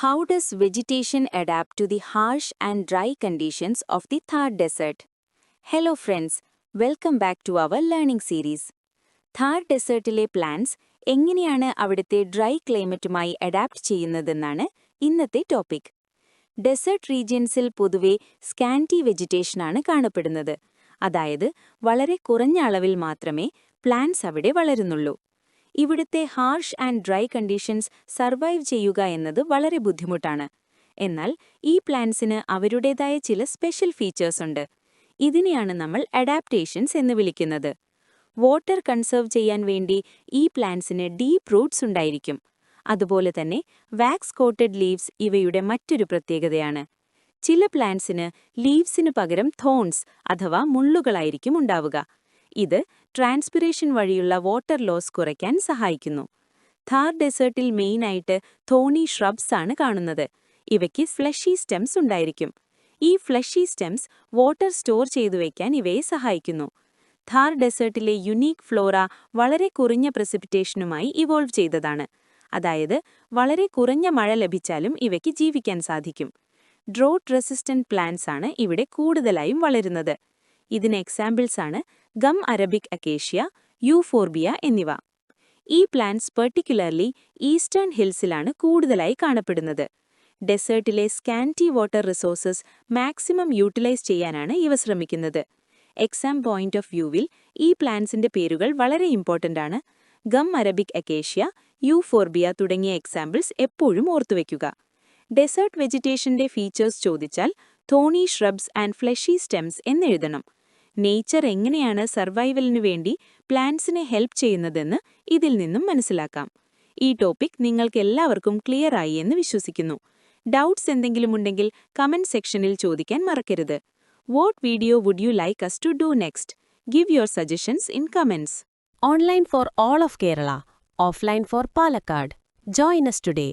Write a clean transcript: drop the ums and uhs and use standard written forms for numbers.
How does vegetation adapt to the harsh and dry conditions of the Thar Desert? Hello friends, welcome back to our learning series. Thar Desertile plants എങ്ങനെയാണ് അവിടുത്തെ dry ക്ലൈമറ്റുമായി adapt ചെയ്യുന്നതെന്നാണ് ഇന്നത്തെ topic. Desert റീജിയൻസിൽ പൊതുവെ സ്കാൻറ്റി വെജിറ്റേഷനാണ് കാണപ്പെടുന്നത്, അതായത് വളരെ കുറഞ്ഞ അളവിൽ മാത്രമേ പ്ലാന്റ്സ് അവിടെ വളരുന്നുള്ളൂ. ഇവിടുത്തെ harsh and dry conditions survive ചെയ്യുക എന്നത് വളരെ ബുദ്ധിമുട്ടാണ്. എന്നാൽ ഈ പ്ലാന്റ്സിന് അവരുടേതായ ചില സ്പെഷ്യൽ ഫീച്ചേഴ്സ് ഉണ്ട്. ഇതിനെയാണ് നമ്മൾ അഡാപ്റ്റേഷൻസ് എന്ന് വിളിക്കുന്നത്. വാട്ടർ കൺസർവ് ചെയ്യാൻ വേണ്ടി ഈ പ്ലാന്റ്സിന് ഡീപ്പ് റൂട്ട്സ് ഉണ്ടായിരിക്കും. അതുപോലെ തന്നെ വാക്സ് കോട്ടഡ് ലീവ്സ് ഇവയുടെ മറ്റൊരു പ്രത്യേകതയാണ്. ചില പ്ലാന്റ്സിന് ലീവ്സിനു പകരം തോൺസ് അഥവാ മുള്ളുകളായിരിക്കും ഉണ്ടാവുക. ഇത് ട്രാൻസ്പിറേഷൻ വഴിയുള്ള വാട്ടർ ലോസ് കുറയ്ക്കാൻ സഹായിക്കുന്നു. ഥാർ ഡെസേർട്ടിൽ മെയിനായിട്ട് തോണി ഷ്രബ്സ് ആണ് കാണുന്നത്. ഇവയ്ക്ക് ഫ്ലഷി സ്റ്റെംസ് ഉണ്ടായിരിക്കും. ഈ ഫ്ലഷി സ്റ്റെംസ് വാട്ടർ സ്റ്റോർ ചെയ്തു വയ്ക്കാൻ ഇവയെ സഹായിക്കുന്നു. ഥാർ ഡെസേർട്ടിലെ യുണീക്ക് ഫ്ലോറ വളരെ കുറഞ്ഞ പ്രസിപ്പിറ്റേഷനുമായി ഇവോൾവ് ചെയ്തതാണ്. അതായത് വളരെ കുറഞ്ഞ മഴ ലഭിച്ചാലും ഇവയ്ക്ക് ജീവിക്കാൻ സാധിക്കും. ഡ്രോട്ട് റെസിസ്റ്റന്റ് പ്ലാന്റ്സ് ആണ് ഇവിടെ കൂടുതലായും വളരുന്നത്. ഇതിന് എക്സാമ്പിൾസാണ് ഗം അറബിക് അക്കേഷ്യ, യൂഫോർബിയ എന്നിവ. ഈ പ്ലാന്റ്സ് പെർട്ടിക്കുലർലി ഈസ്റ്റേൺ ഹിൽസിലാണ് കൂടുതലായി കാണപ്പെടുന്നത്. ഡെസേർട്ടിലെ സ്കാൻറ്റി വാട്ടർ റിസോഴ്സസ് മാക്സിമം യൂട്ടിലൈസ് ചെയ്യാനാണ് ഇവ ശ്രമിക്കുന്നത്. എക്സാം പോയിന്റ് ഓഫ് വ്യൂവിൽ ഈ പ്ലാന്റ്സിന്റെ പേരുകൾ വളരെ ഇമ്പോർട്ടൻ്റ് ആണ്. ഗം അറബിക് അക്കേഷ്യ, യൂഫോർബിയ തുടങ്ങിയ എക്സാമ്പിൾസ് എപ്പോഴും ഓർത്തുവെക്കുക. ഡെസേർട്ട് വെജിറ്റേഷന്റെ ഫീച്ചേഴ്സ് ചോദിച്ചാൽ thorny shrubs and fleshy stems എന്നെഴുതണം. നേച്ചർ എങ്ങനെയാണ് സർവൈവലിനു വേണ്ടി പ്ലാന്റ്സിനെ ഹെൽപ്പ് ചെയ്യുന്നതെന്ന് ഇതിൽ നിന്നും മനസ്സിലാക്കാം. ഈ ടോപ്പിക് നിങ്ങൾക്ക് എല്ലാവർക്കും ക്ലിയർ ആയി എന്ന് വിശ്വസിക്കുന്നു. ഡൗട്ട്സ് എന്തെങ്കിലും ഉണ്ടെങ്കിൽ കമന്റ് സെക്ഷനിൽ ചോദിക്കാൻ മറക്കരുത്. What video would you like us to do next? Give your suggestions in comments. Online for all of Kerala, offline for Palakkad. Join us today.